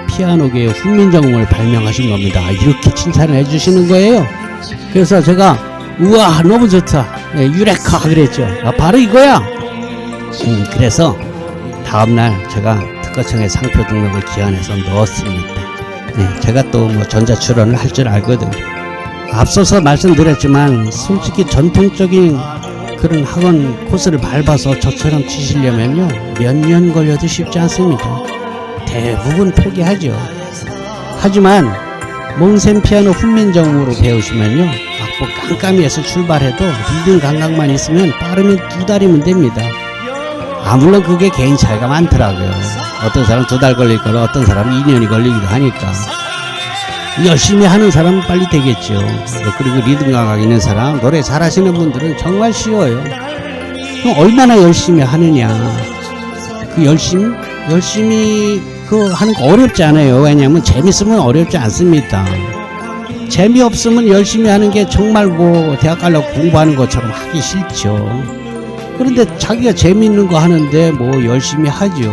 피아노계의 훈민정음을 발명하신 겁니다. 이렇게 칭찬을 해주시는 거예요. 그래서 제가 우와 너무 좋다, 유레카 그랬죠. 바로 이거야. 그래서 다음날 제가 특허청에 상표 등록을 기한해서 넣었습니다. 제가 또 뭐 전자 출원을 할 줄 알거든요. 앞서서 말씀드렸지만 솔직히 전통적인 그런 학원 코스를 밟아서 저처럼 치시려면요 몇 년 걸려도 쉽지 않습니다. 대부분 포기하죠. 하지만 몽샘 피아노 훈민정음으로 배우시면요 악보 깜깜이에서 출발해도 리듬 감각만 있으면 빠르면 2달이면 됩니다. 물론 그게 개인 차이가 많더라고요. 어떤 사람 2달 걸릴 거라 어떤 사람 2년이 걸리기도 하니까 열심히 하는 사람은 빨리 되겠죠. 그리고 리듬 감각 있는 사람, 노래 잘하시는 분들은 정말 쉬워요. 그럼 얼마나 열심히 하느냐. 그 열심히 그 하는 거 어렵지 않아요. 왜냐하면 재밌으면 어렵지 않습니다. 재미없으면 열심히 하는 게 정말 뭐 대학 가려고 공부하는 것처럼 하기 싫죠. 그런데 자기가 재미있는 거 하는데 뭐 열심히 하죠.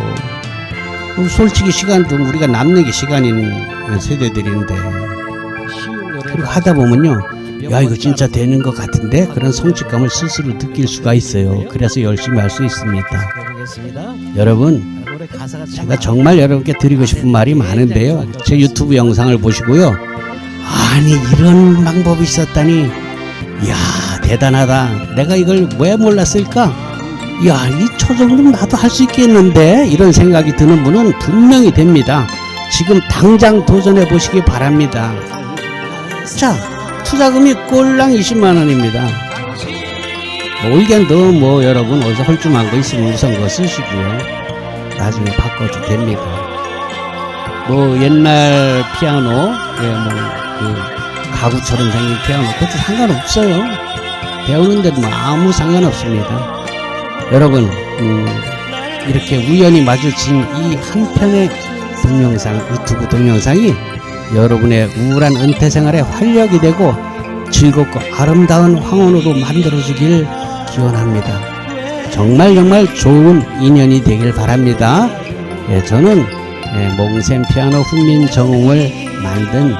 솔직히 시간도 우리가 남는 게 시간인 세대들인데, 그리고 하다 보면요 야 이거 진짜 되는 것 같은데 그런 성취감을 스스로 느낄 수가 있어요. 그래서 열심히 할 수 있습니다. 여러분, 제가 정말 여러분께 드리고 싶은 말이 많은데요, 제 유튜브 영상을 보시고요, 아니 이런 방법이 있었다니, 이야 대단하다, 내가 이걸 왜 몰랐을까, 야, 이 초정도면 나도 할 수 있겠는데, 이런 생각이 드는 분은 분명히 됩니다. 지금 당장 도전해 보시기 바랍니다. 자, 투자금이 꼴랑 20만원입니다. 올겐도 뭐 여러분 어디서 헐쭉한 거 있으면 우선 그거 쓰시고요, 나중에 바꿔도 됩니다. 뭐 옛날 피아노, 뭐 그 가구처럼 생긴 피아노, 그것도 상관없어요. 배우는데도 뭐 아무 상관없습니다. 여러분, 이렇게 우연히 마주친 이 한 편의 동영상, 유튜브 동영상이 여러분의 우울한 은퇴 생활에 활력이 되고 즐겁고 아름다운 황혼으로 만들어주길 기원합니다. 정말 좋은 인연이 되길 바랍니다. 저는 몽샘 피아노 훈민정음을 만든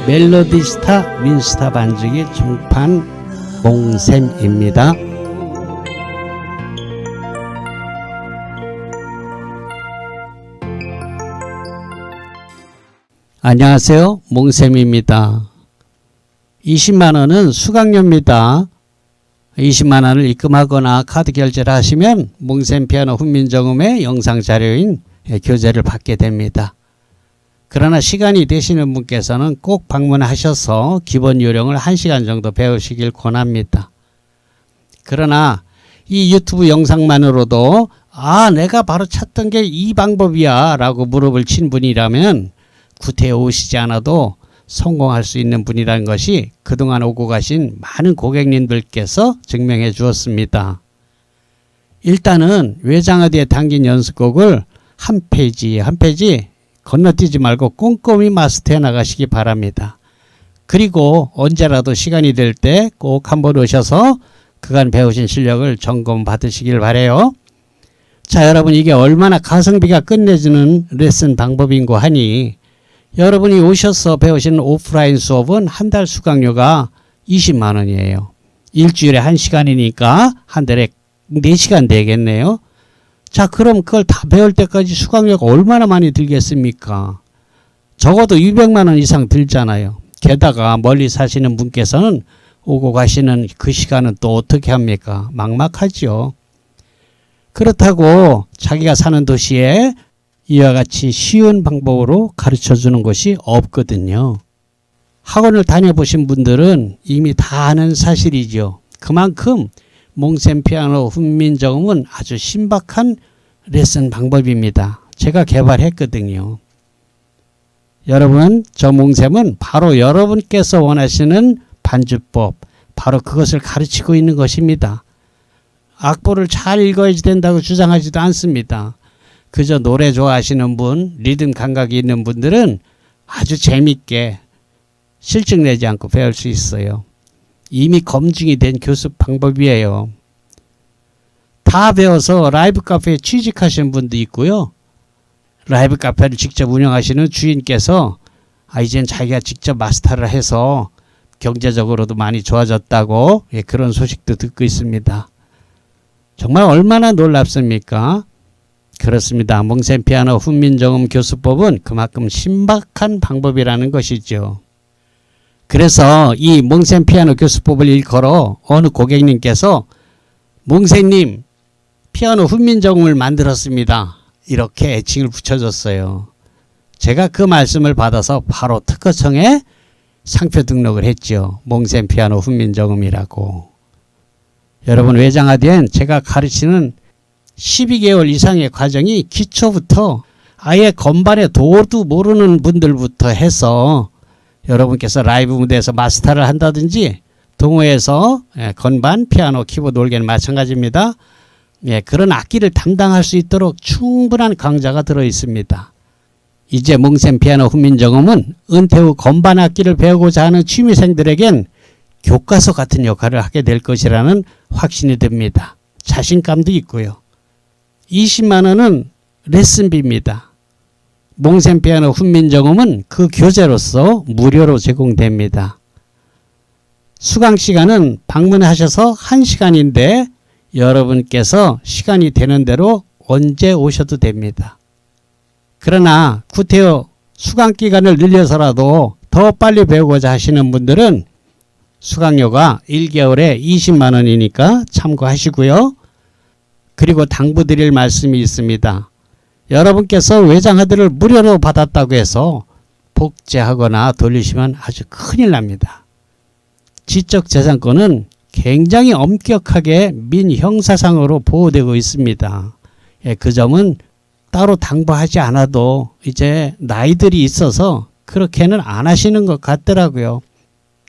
멜로디스타 윈스타 반주기 중판 몽샘입니다. 안녕하세요, 몽샘입니다. 20만원은 수강료입니다. 20만원을 입금하거나 카드 결제를 하시면 몽샘 피아노 훈민정음의 영상 자료인 교재를 받게 됩니다. 그러나 시간이 되시는 분께서는 꼭 방문하셔서 기본 요령을 1시간 정도 배우시길 권합니다. 그러나 이 유튜브 영상만으로도 내가 바로 찾던 게 이 방법이야 라고 무릎을 친 분이라면 구태여 오시지 않아도 성공할 수 있는 분이라는 것이 그동안 오고 가신 많은 고객님들께서 증명해 주었습니다. 일단은 외장하드에 담긴 연습곡을 한 페이지 한 페이지 건너뛰지 말고 꼼꼼히 마스터해 나가시기 바랍니다. 그리고 언제라도 시간이 될 때 꼭 한번 오셔서 그간 배우신 실력을 점검 받으시길 바래요. 자, 여러분, 이게 얼마나 가성비가 끝내주는 레슨 방법인고 하니, 여러분이 오셔서 배우시는 오프라인 수업은 한 달 수강료가 20만원이에요. 일주일에 1시간이니까 한 달에 4시간 되겠네요. 자, 그럼 그걸 다 배울 때까지 수강료가 얼마나 많이 들겠습니까? 적어도 200만원 이상 들잖아요. 게다가 멀리 사시는 분께서는 오고 가시는 그 시간은 또 어떻게 합니까? 막막하죠. 그렇다고 자기가 사는 도시에 이와 같이 쉬운 방법으로 가르쳐주는 것이 없거든요. 학원을 다녀보신 분들은 이미 다 아는 사실이죠. 그만큼 몽샘 피아노 훈민정음은 아주 신박한 레슨 방법입니다. 제가 개발했거든요. 여러분, 저 몽샘은 바로 여러분께서 원하시는 반주법, 바로 그것을 가르치고 있는 것입니다. 악보를 잘 읽어야지 된다고 주장하지도 않습니다. 그저 노래 좋아하시는 분, 리듬 감각이 있는 분들은 아주 재밌게 실증 내지 않고 배울 수 있어요. 이미 검증이 된 교습 방법이에요. 다 배워서 라이브 카페에 취직하시는 분도 있고요. 라이브 카페를 직접 운영하시는 주인께서 이젠 자기가 직접 마스터를 해서 경제적으로도 많이 좋아졌다고 그런 소식도 듣고 있습니다. 정말 얼마나 놀랍습니까? 그렇습니다. 몽센 피아노 훈민정음 교수법은 그만큼 신박한 방법이라는 것이죠. 그래서 이 몽센 피아노 교수법을 일컬어 어느 고객님께서 몽센님 피아노 훈민정음을 만들었습니다. 이렇게 애칭을 붙여줬어요. 제가 그 말씀을 받아서 바로 특허청에 상표 등록을 했죠. 몽센 피아노 훈민정음이라고. 여러분 외장하디엔 제가 가르치는 12개월 이상의 과정이 기초부터 아예 건반의 도도 모르는 분들부터 해서 여러분께서 라이브 무대에서 마스터를 한다든지 동호회에서 건반, 피아노, 키보드, 올게는 마찬가지입니다. 그런 악기를 담당할 수 있도록 충분한 강좌가 들어 있습니다. 이제 몽센 피아노 훈민정음은 은퇴 후 건반 악기를 배우고자 하는 취미생들에겐 교과서 같은 역할을 하게 될 것이라는 확신이 듭니다. 자신감도 있고요. 20만 원은 레슨비입니다. 몽센 피아노 훈민정음은 그 교재로서 무료로 제공됩니다. 수강 시간은 방문하셔서 1시간인데 여러분께서 시간이 되는 대로 언제 오셔도 됩니다. 그러나 구태여 수강 기간을 늘려서라도 더 빨리 배우고자 하시는 분들은 수강료가 1개월에 20만 원이니까 참고하시고요. 그리고 당부드릴 말씀이 있습니다. 여러분께서 외장하드를 무료로 받았다고 해서 복제하거나 돌리시면 아주 큰일 납니다. 지적재산권은 굉장히 엄격하게 민형사상으로 보호되고 있습니다. 그 점은 따로 당부하지 않아도 이제 나이들이 있어서 그렇게는 안 하시는 것 같더라고요.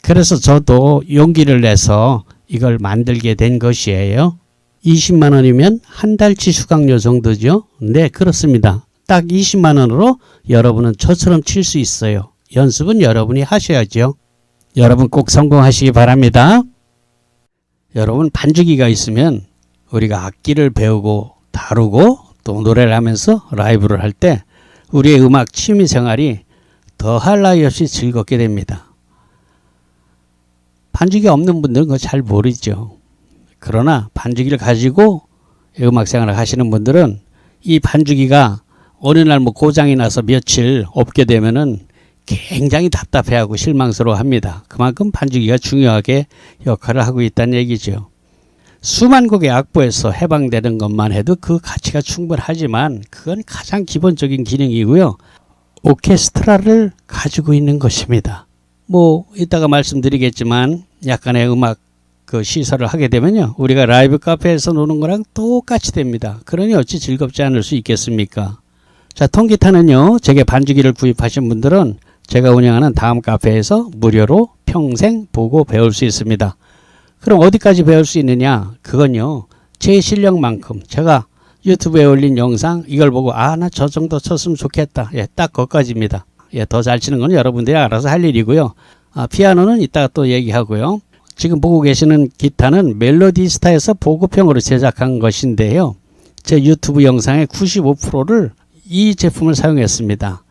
그래서 저도 용기를 내서 이걸 만들게 된 것이에요. 20만 원이면 한 달치 수강료 정도죠. 네, 그렇습니다. 딱 20만 원으로 여러분은 저처럼 칠 수 있어요. 연습은 여러분이 하셔야죠. 여러분 꼭 성공하시기 바랍니다. 여러분 반주기가 있으면 우리가 악기를 배우고 다루고 또 노래를 하면서 라이브를 할 때 우리의 음악 취미 생활이 더할 나위 없이 즐겁게 됩니다. 반주기 없는 분들은 그거 잘 모르죠. 그러나 반주기를 가지고 음악 생활을 하시는 분들은 이 반주기가 어느 날 뭐 고장이 나서 며칠 없게 되면은 굉장히 답답해하고 실망스러워 합니다. 그만큼 반주기가 중요하게 역할을 하고 있다는 얘기죠. 수만 곡의 악보에서 해방되는 것만 해도 그 가치가 충분하지만 그건 가장 기본적인 기능이고요. 오케스트라를 가지고 있는 것입니다. 뭐 이따가 말씀드리겠지만 약간의 음악 그 시설을 하게 되면요. 우리가 라이브 카페에서 노는 거랑 똑같이 됩니다. 그러니 어찌 즐겁지 않을 수 있겠습니까? 자, 통기타는요. 제게 반주기를 구입하신 분들은 제가 운영하는 다음 카페에서 무료로 평생 보고 배울 수 있습니다. 그럼 어디까지 배울 수 있느냐? 그건요. 제 실력만큼 제가 유튜브에 올린 영상 이걸 보고 나 저 정도 쳤으면 좋겠다. 딱 거기까지입니다. 더 잘 치는 건 여러분들이 알아서 할 일이고요. 피아노는 이따가 또 얘기하고요. 지금 보고 계시는 기타는 멜로디스타에서 보급형으로 제작한 것인데요. 제 유튜브 영상의 95%를 이 제품을 사용했습니다.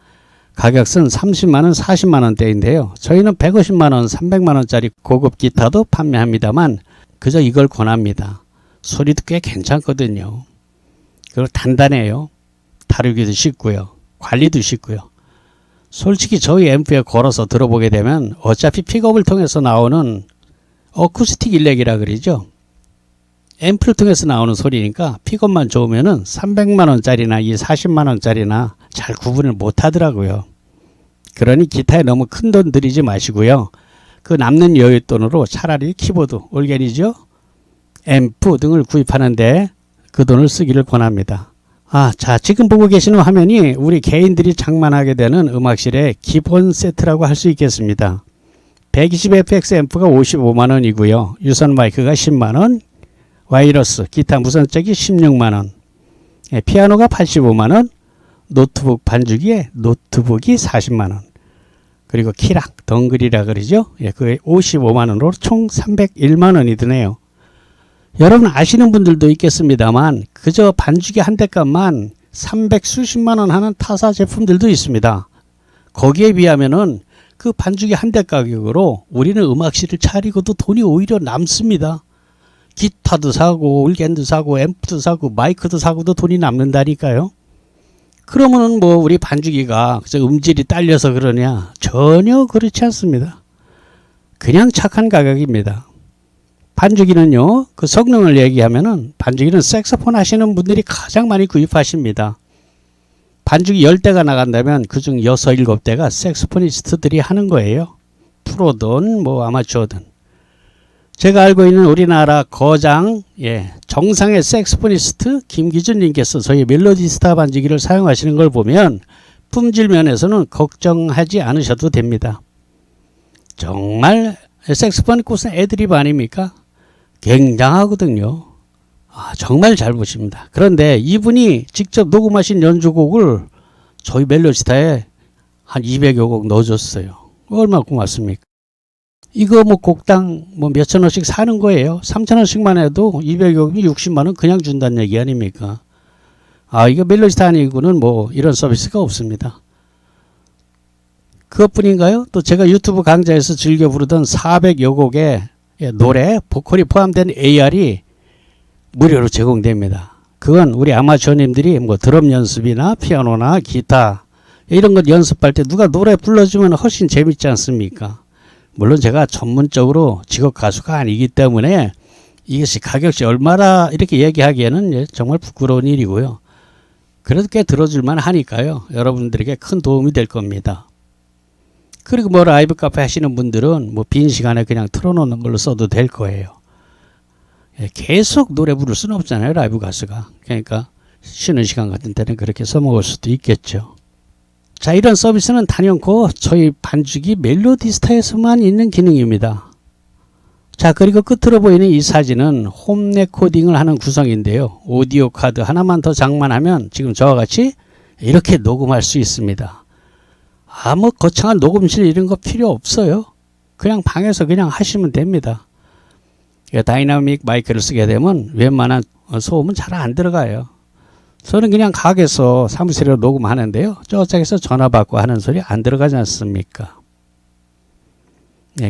가격은 30만원, 40만원대인데요. 저희는 150만원, 300만원짜리 고급 기타도 판매합니다만 그저 이걸 권합니다. 소리도 꽤 괜찮거든요. 그리고 단단해요. 다루기도 쉽고요. 관리도 쉽고요. 솔직히 저희 앰프에 걸어서 들어보게 되면 어차피 픽업을 통해서 나오는 어쿠스틱 일렉이라 그러죠. 앰프를 통해서 나오는 소리니까 픽업만 좋으면은 300만원짜리나 이 40만원짜리나 잘 구분을 못 하더라고요. 그러니 기타에 너무 큰 돈 들이지 마시고요. 그 남는 여윳돈으로 차라리 키보드, 올게니죠, 앰프 등을 구입하는데 그 돈을 쓰기를 권합니다. 자, 지금 보고 계시는 화면이 우리 개인들이 장만하게 되는 음악실의 기본 세트라고 할 수 있겠습니다. 120fx 앰프가 55만원이고요. 유선 마이크가 10만원, 와이러스, 기타 무선잭이 16만원, 피아노가 85만원, 노트북 반주기에 노트북이 40만원, 그리고 키락, 덩글이라 그러죠. 그게 55만원으로 총 301만원이 드네요. 여러분 아시는 분들도 있겠습니다만 그저 반주기 한 대 값만 300 수십만 원 하는 타사 제품들도 있습니다. 거기에 비하면은 그 반주기 한 대 가격으로 우리는 음악실을 차리고도 돈이 오히려 남습니다. 기타도 사고 올겐도 사고 앰프도 사고 마이크도 사고도 돈이 남는다니까요. 그러면은 뭐 우리 반주기가 그저 음질이 딸려서 그러냐? 전혀 그렇지 않습니다. 그냥 착한 가격입니다. 반주기는요, 그 성능을 얘기하면은 반주기는 색소폰 하시는 분들이 가장 많이 구입하십니다. 반주기 10대가 나간다면 그중 6, 7대가 색소포니스트들이 하는 거예요. 프로든 뭐 아마추어든. 제가 알고 있는 우리나라 거장, 정상의 색소포니스트 김기준 님께서 저희 멜로디스타 반주기를 사용하시는 걸 보면 품질 면에서는 걱정하지 않으셔도 됩니다. 정말 색소폰 꽃은 애드립 아닙니까? 굉장하거든요. 정말 잘 보십니다. 그런데 이분이 직접 녹음하신 연주곡을 저희 멜로디스타에 한 200여 곡 넣어줬어요. 얼마나 고맙습니까? 이거 뭐 곡당 뭐 몇천 원씩 사는 거예요. 3천 원씩만 해도 200여 곡이 60만 원 그냥 준다는 얘기 아닙니까? 이거 멜로디스타 아니고는 뭐 이런 서비스가 없습니다. 그것뿐인가요? 또 제가 유튜브 강좌에서 즐겨 부르던 400여 곡의 노래, 보컬이 포함된 AR이 무료로 제공됩니다. 그건 우리 아마추어님들이 뭐 드럼 연습이나 피아노나 기타 이런 것 연습할 때 누가 노래 불러주면 훨씬 재밌지 않습니까? 물론 제가 전문적으로 직업 가수가 아니기 때문에 이것이 가격이 얼마나 이렇게 얘기하기에는 정말 부끄러운 일이고요. 그래도 꽤 들어줄만 하니까요. 여러분들에게 큰 도움이 될 겁니다. 그리고 뭐 라이브 카페 하시는 분들은 뭐 빈 시간에 그냥 틀어놓는 걸로 써도 될 거예요. 계속 노래 부를 수는 없잖아요. 라이브 가수가. 그러니까 쉬는 시간 같은 때는 그렇게 써먹을 수도 있겠죠. 자, 이런 서비스는 단연코 저희 반주기 멜로디스타에서만 있는 기능입니다. 자, 그리고 끝으로 보이는 이 사진은 홈 레코딩을 하는 구성인데요. 오디오 카드 하나만 더 장만하면 지금 저와 같이 이렇게 녹음할 수 있습니다. 뭐 거창한 녹음실 이런 거 필요 없어요. 그냥 방에서 그냥 하시면 됩니다. 다이나믹 마이크를 쓰게 되면 웬만한 소음은 잘 안 들어가요. 저는 그냥 가게에서 사무실에 녹음하는데요. 저쪽에서 전화 받고 하는 소리 안 들어가지 않습니까?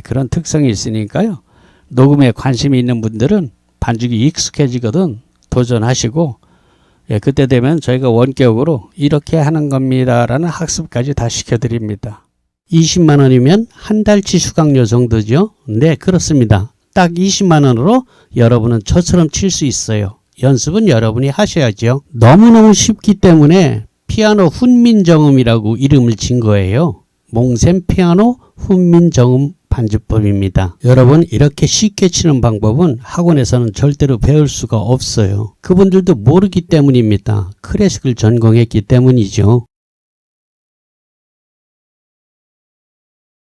그런 특성이 있으니까요. 녹음에 관심이 있는 분들은 반주기 익숙해지거든 도전하시고 그때 되면 저희가 원격으로 이렇게 하는 겁니다 라는 학습까지 다 시켜드립니다. 20만 원이면 한 달치 수강료 정도죠. 네, 그렇습니다. 딱 20만 원으로 여러분은 저처럼 칠 수 있어요. 연습은 여러분이 하셔야죠. 너무너무 쉽기 때문에 피아노 훈민정음이라고 이름을 진 거예요. 몽셈 피아노 훈민정음 반주법입니다. 여러분, 이렇게 쉽게 치는 방법은 학원에서는 절대로 배울 수가 없어요. 그분들도 모르기 때문입니다. 클래식을 전공했기 때문이죠.